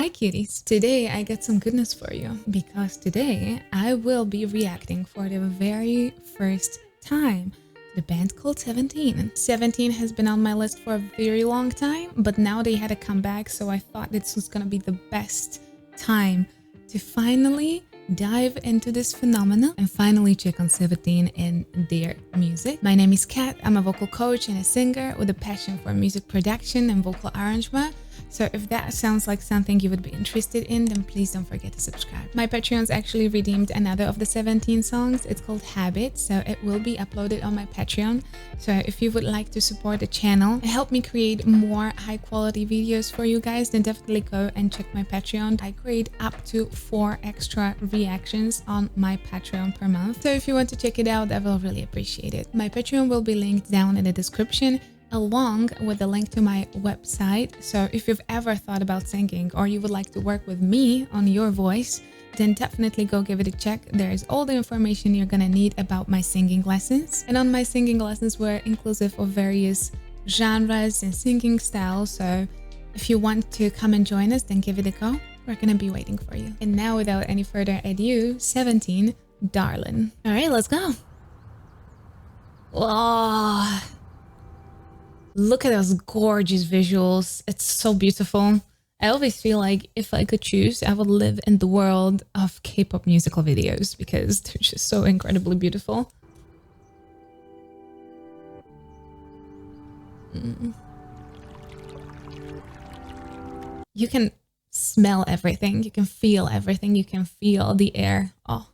Hi cuties! Today I got some good news for you because today I will be reacting for the very first time to the band called 17. 17 has been on my list for a very long time, but now they had a comeback, so I thought this was gonna be the best time to finally dive into this phenomenon and finally check on 17 and their music. My name is Kat, I'm a vocal coach and a singer with a passion for music production and vocal arrangement. So if that sounds like something you would be interested in, then please don't forget to subscribe. My Patreon's actually redeemed another of the 17 songs. It's called Habit, so it will be uploaded on my Patreon. So if you would like to support the channel and help me create more high quality videos for you guys, then definitely go and check my Patreon. I create up to 4 extra reactions on my Patreon per month. So if you want to check it out, I will really appreciate it. My Patreon will be linked down in the description, along with the link to my website. So if you've ever thought about singing or you would like to work with me on your voice, then definitely go give it a check. There's all the information you're gonna need about my singing lessons. And on my singing lessons, we're inclusive of various genres and singing styles. So if you want to come and join us, then give it a go. We're gonna be waiting for you. And now without any further ado, 17, Darling. All right, let's go. Whoa. Look at those gorgeous visuals. It's so beautiful. I always feel like if I could choose, I would live in the world of K-pop musical videos because they're just so incredibly beautiful. You can smell everything. You can feel everything. You can feel the air. Oh.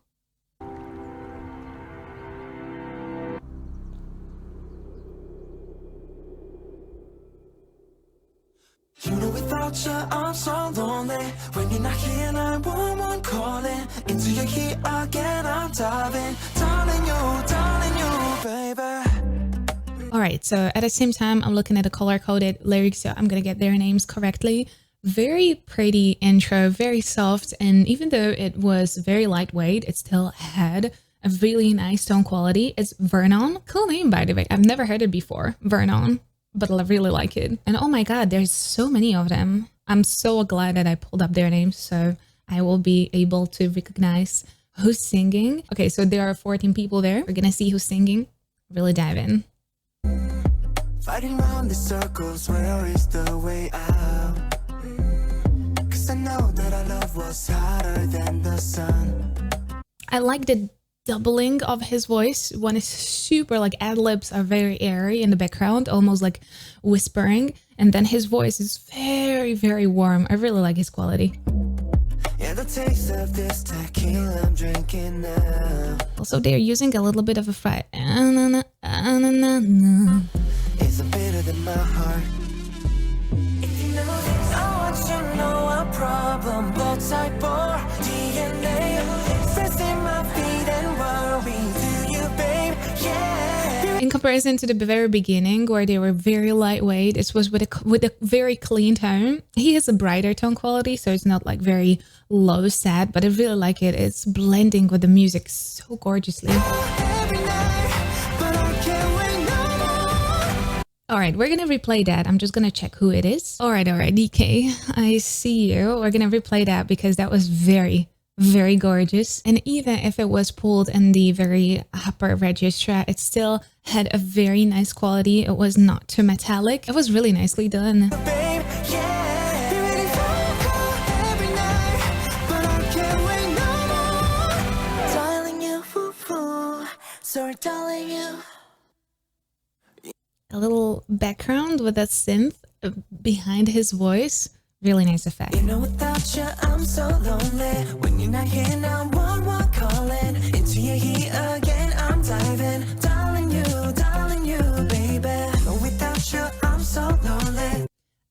You know without you I'm so lonely. When you're not here 911 calling. Into your heat again I'm darling you, baby. Alright, so at the same time I'm looking at the color-coded lyrics, so I'm gonna get their names correctly. Very pretty intro, very soft, and even though it was very lightweight, it still had a really nice tone quality. It's Vernon. Cool name, by the way. I've never heard it before. Vernon. But I really like it. And oh my god, there's so many of them. I'm so glad that I pulled up their names so I will be able to recognize who's singing. Okay, so there are 14 people there. We're gonna see who's singing. Really dive in. Fighting round the circles, where is the way out? 'Cause I know that our love was hotter than the sun. I like the doubling of his voice. One is super like ad-libs are very airy in the background, almost like whispering, and then his voice is very warm. I really like his quality. Yeah, the taste of this tequila I'm drinking now. Also, they're using a little bit of a fry. It's a bitter than my heart. If you know this, I want you to know a problem. Blood type or DNA. Stress in my feet and worry. Do you, babe? Yeah. In comparison to the very beginning, where they were very lightweight, this was with a very clean tone. He has a brighter tone quality, so it's not like very low sad, but I really like it. It's blending with the music so gorgeously. Alright, we're gonna replay that. I'm just gonna check who it is. Alright, DK, I see you. We're gonna replay that because that was very gorgeous. And even if it was pulled in the very upper register, it still had a very nice quality. It was not too metallic. It was really nicely done. A little background with that synth behind his voice. Really nice effect. You know without you I'm so lonely. When you're not here now one calling. Into your heat again I'm diving. Darling you, baby. No, without you I'm so lonely.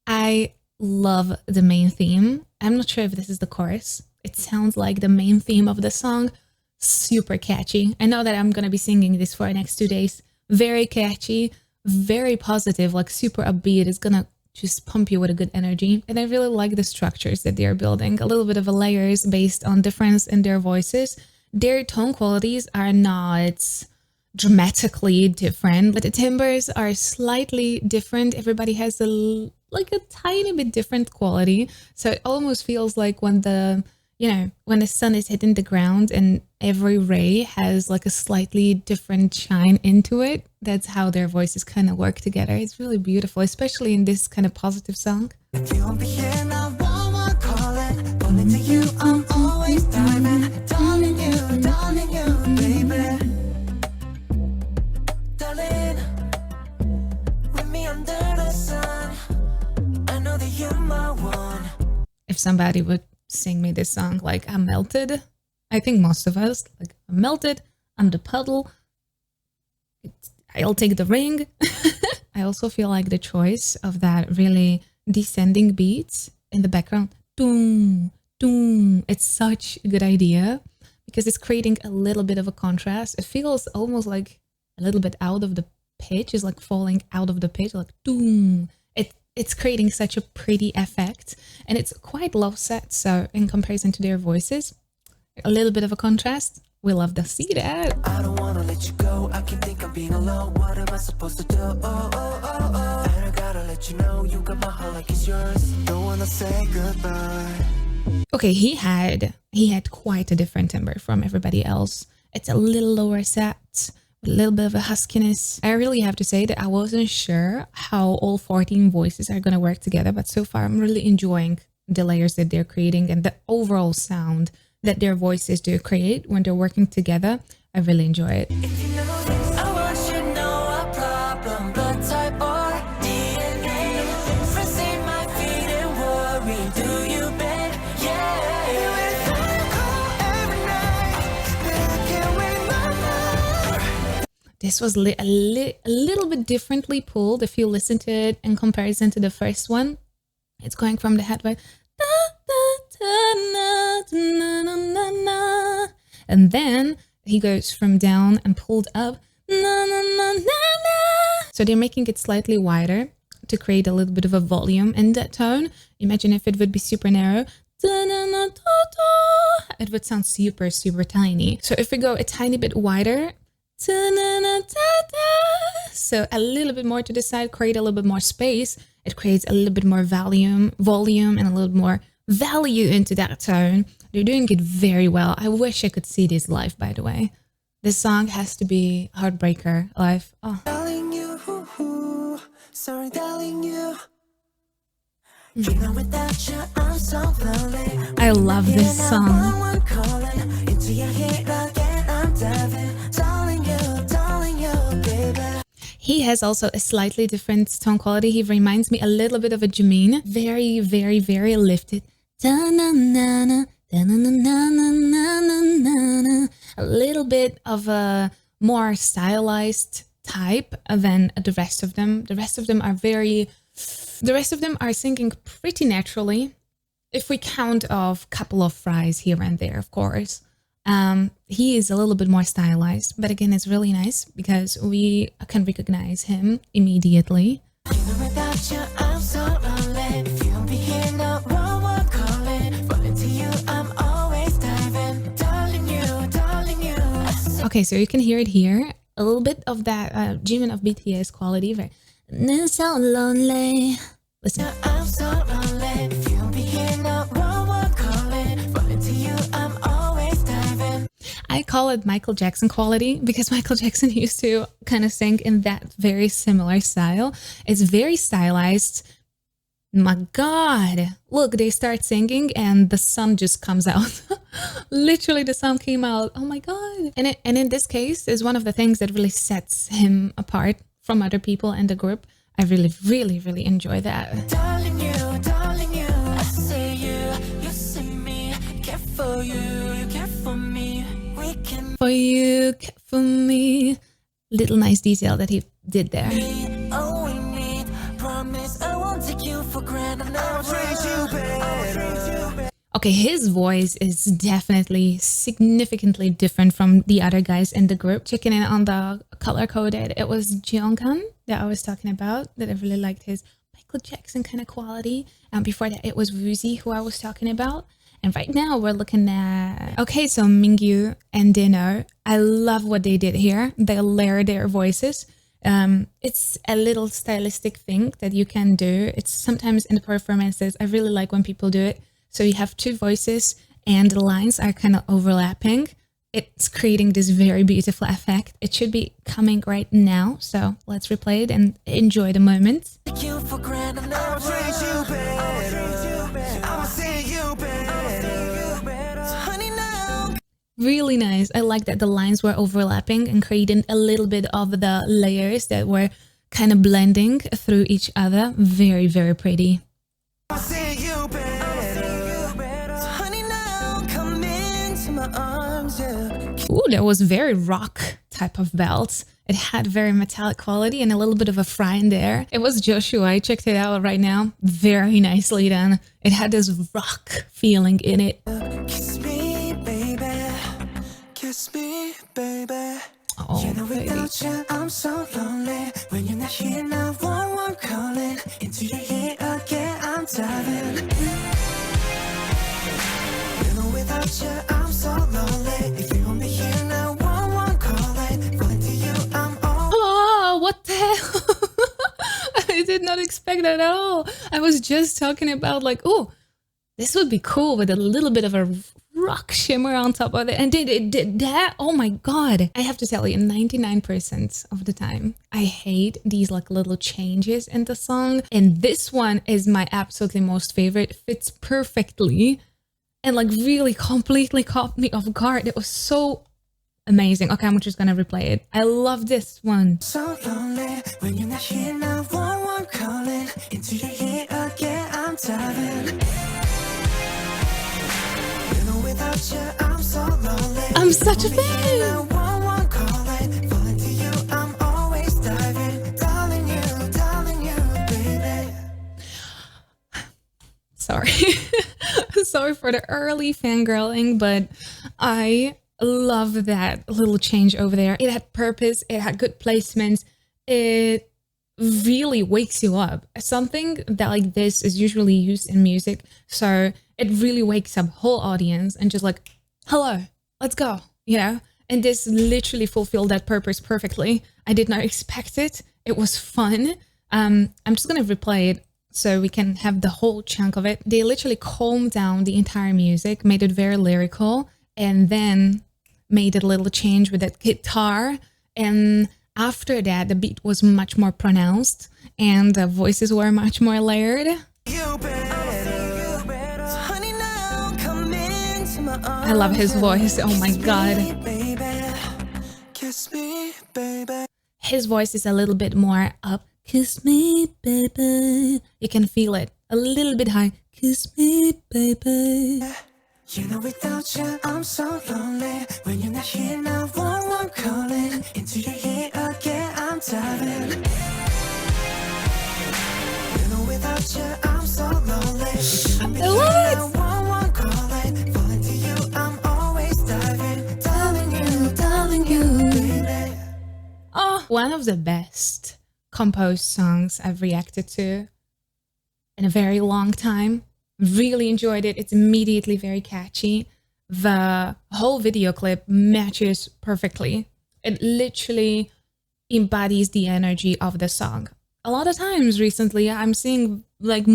I love the main theme. I'm not sure if this is the chorus. It sounds like the main theme of the song. Super catchy. I know that I'm gonna be singing this for the next 2 days. Very catchy, very positive, like super upbeat. It's gonna just pump you with a good energy. And I really like the structures that they are building. A little bit of a layers based on difference in their voices. Their tone qualities are not dramatically different, but the timbres are slightly different. Everybody has a like a tiny bit different quality. So it almost feels like when the, you know, when the sun is hitting the ground and every ray has like a slightly different shine into it. That's how their voices kind of work together. It's really beautiful, especially in this kind of positive song. If you won't be here now, one calling. Falling to you, I'm always diving. Darling you, baby. Darling, with me under the sun. I know that you're my one. If somebody would sing me this song, like I'm melted, I think most of us, like I'm melted, I'm the puddle, I'll take the ring. I also feel like the choice of that really descending beats in the background, doom, doom, it's such a good idea because it's creating a little bit of a contrast. It feels almost like a little bit out of the pitch, is like falling out of the pitch, like doom. It's creating such a pretty effect, and it's quite low set, so in comparison to their voices, a little bit of a contrast. We love to see that. I don't wanna let you go. I keep thinking I'm being alone. What am I supposed to do? And I gotta let you know you got my heart like it's yours. Don't wanna say goodbye. Okay, he had quite a different timbre from everybody else. It's a little lower set, a little bit of a huskiness. I really have to say that I wasn't sure how all 14 voices are going to work together, but so far I'm really enjoying the layers that they're creating and the overall sound that their voices do create when they're working together. I really enjoy it. If you know this, I want you to know a problem. Blood type or DNA. First in my feet and worry. Do you bet? Yeah. You and I call every night. But I can't wait no more. This was a little bit differently pulled if you listen to it in comparison to the first one. It's going from the head by and then he goes from down and pulled up. So they're making it slightly wider to create a little bit of a volume in that tone. Imagine if it would be super narrow. It would sound super, super tiny. So if we go a tiny bit wider, so a little bit more to the side, create a little bit more space. It creates a little bit more volume, and a little bit more value into that tone. They're doing it very well. I wish I could see this live, by the way. This song has to be Heartbreaker live. Oh. Darling you, sorry darling you. You know without you I'm so lonely. I love this song. One calling into your head again. I'm diving. Darling you, baby. He has also a slightly different tone quality. He reminds me a little bit of a Jameen. Very, very, very lifted. A little bit of a more stylized type than the rest of them. The rest of them are singing pretty naturally. If we count off a couple of fries here and there, of course. He is a little bit more stylized, but again, it's really nice because we can recognize him immediately. Okay, so you can hear it here. A little bit of that Jimin of BTS quality. Right? So lonely. Listen. I'm so lonely. If you'll be here now, calling. Falling to you, I'm always diving. I call it Michael Jackson quality because Michael Jackson used to kind of sing in that very similar style. It's very stylized. My God, look, they start singing and the sun just comes out. Literally, the sun came out. Oh my God. And in this case is one of the things that really sets him apart from other people in the group. I really, really, really enjoy that. Darling you, I see you, you see me. Care for you care for me. We can For you, for me. Little nice detail that he did there. be all we need. Promise I won't take you for granted. I'll treat you better. Okay, his voice is definitely significantly different from the other guys in the group. Checking in on the color coded, it was Jeonghan that I was talking about, that I really liked his Michael Jackson kind of quality. And before that, it was Woozi who I was talking about. And right now we're looking at... Okay, so Mingyu and Dino, I love what they did here. They layered their voices. It's a little stylistic thing that you can do. It's sometimes in the performances, I really like when people do it. So you have two voices and the lines are kind of overlapping. It's creating this very beautiful effect. It should be coming right now. So let's replay it and enjoy the moment. You for granted, I'll treat you better. I'ma see you better. Honey, now. Really nice. I like that the lines were overlapping and creating a little bit of the layers that were kind of blending through each other. Very, very pretty. I'll see you better. Honey, now come into my arms, yeah. Ooh, that was very rock type of belt. It had very metallic quality and a little bit of a fry in there. It was Joshua. I checked it out right now. Very nicely done. It had this rock feeling in it. Kiss me, baby. Kiss me, baby. Oh, You know, baby. without you, I'm so lonely. When you're not here, now one calling. Into your ear again, I'm diving. You know, without you, I'm so lonely. If you want me here, now one calling. Falling to you, I'm all. Oh, what the hell? I did not expect that at all. I was just talking about like, oh, this would be cool with a little bit of a rock shimmer on top of it. And it did that. Oh my God. I have to tell you, 99% of the time, I hate these like little changes in the song. And this one is my absolutely most favorite. It fits perfectly and like really completely caught me off guard. It was so amazing. Okay, I'm just gonna replay it. I love this one. So lonely when you're not here now. One calling into your ear again. I'm diving. You know, without you, I'm so lonely. I'm such a fan. Now one calling, falling to you. I'm always diving, darling you, baby. Sorry. Sorry for the early fangirling, but I love that little change over there. It had purpose, it had good placements, it really wakes you up. Something that like this is usually used in music, so it really wakes up whole audience and just like, hello, let's go, you know? And this literally fulfilled that purpose perfectly. I did not expect it. It was fun. I'm just gonna replay it so we can have the whole chunk of it. They literally calmed down the entire music, made it very lyrical, and then made a little change with that guitar. And after that, the beat was much more pronounced and the voices were much more layered. You better. Honey, now come into my arms. I love his voice. Oh my God. Baby, kiss me, baby. His voice is a little bit more up. Kiss me, baby. You can feel it. A little bit high. Kiss me, baby. You know, without you, I'm so lonely. When you're not here now, one calling into your ear again. I'm diving. You know, without you, I'm so lonely. I love it. One calling, falling to you. I'm always diving, darling you, baby. Oh, one of the best composed songs I've reacted to in a very long time. Really enjoyed it. It's immediately very catchy. The whole video clip matches perfectly. It literally embodies the energy of the song. A lot of times recently I'm seeing music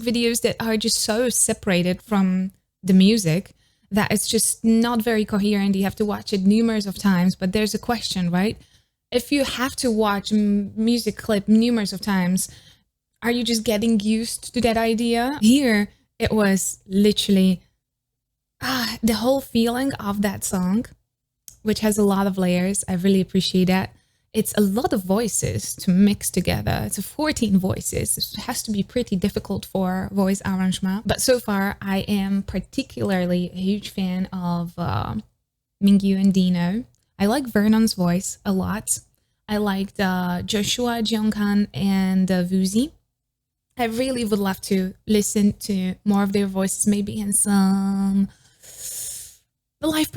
videos that are just so separated from the music that it's just not very coherent. You have to watch it numerous of times, but there's a question, right? If you have to watch music clip numerous of times, are you just getting used to that idea? Here, it was literally the whole feeling of that song, which has a lot of layers. I really appreciate that. It's a lot of voices to mix together. It's 14 voices. It has to be pretty difficult for voice arrangement. But so far, I am particularly a huge fan of Mingyu and Dino. I like Vernon's voice a lot. I liked Joshua, Jeonghan, and Woozi. I really would love to listen to more of their voices, maybe in some live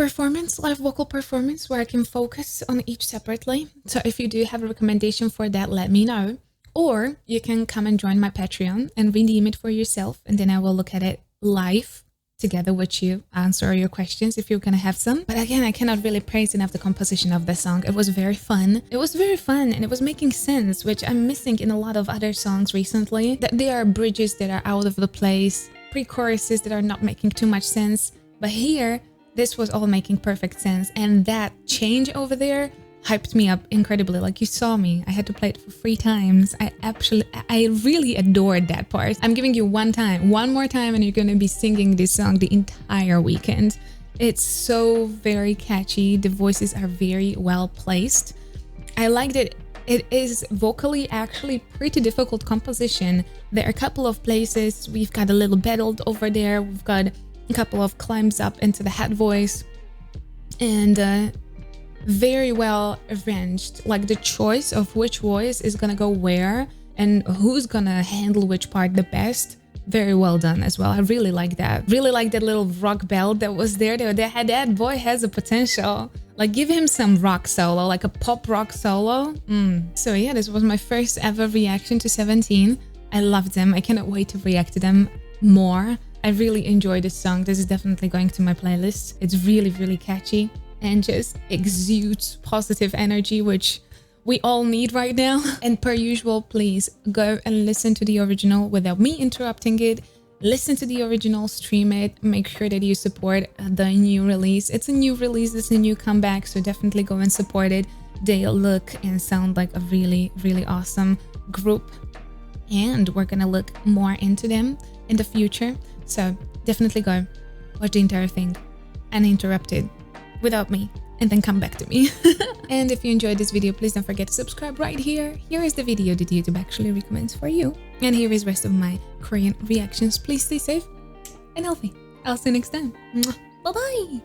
vocal performance, where I can focus on each separately. So if you do have a recommendation for that, let me know. Or you can come and join my Patreon and redeem it for yourself, and then I will look at it live together with you, answer your questions if you're gonna have some. But again, I cannot really praise enough the composition of the song. It was very fun. It was very fun and it was making sense, which I'm missing in a lot of other songs recently. That there are bridges that are out of the place, pre-choruses that are not making too much sense. But here, this was all making perfect sense. And that change over there hyped me up incredibly. Like you saw me, I had to play it for 3 times. I really adored that part. I'm giving you one more time, and you're gonna be singing this song the entire weekend. It's so very catchy. The voices are very well placed. I liked it. It is vocally actually pretty difficult composition. There are a couple of places we've got a little battled over there. We've got a couple of climbs up into the head voice, and very well arranged, like the choice of which voice is gonna go where and who's gonna handle which part the best. Very well done as well. I really like that. Really like that little rock belt that was there. That boy has a potential. Like, give him some rock solo, like a pop rock solo. So yeah, this was my first ever reaction to 17. I loved them. I cannot wait to react to them more. I really enjoy this song. This is definitely going to my playlist. It's really, really catchy and just exudes positive energy, which we all need right now. And per usual, please go and listen to the original without me interrupting it. Listen to the original, stream it, make sure that you support the new release. It's a new release, it's a new comeback, so definitely go and support it. They look and sound like a really, really awesome group, and we're gonna look more into them in the future. So definitely go watch the entire thing uninterrupted without me, and then come back to me. And if you enjoyed this video, please don't forget to subscribe right here. Here is the video that YouTube actually recommends for you. And here is the rest of my Korean reactions. Please stay safe and healthy. I'll see you next time. Bye bye.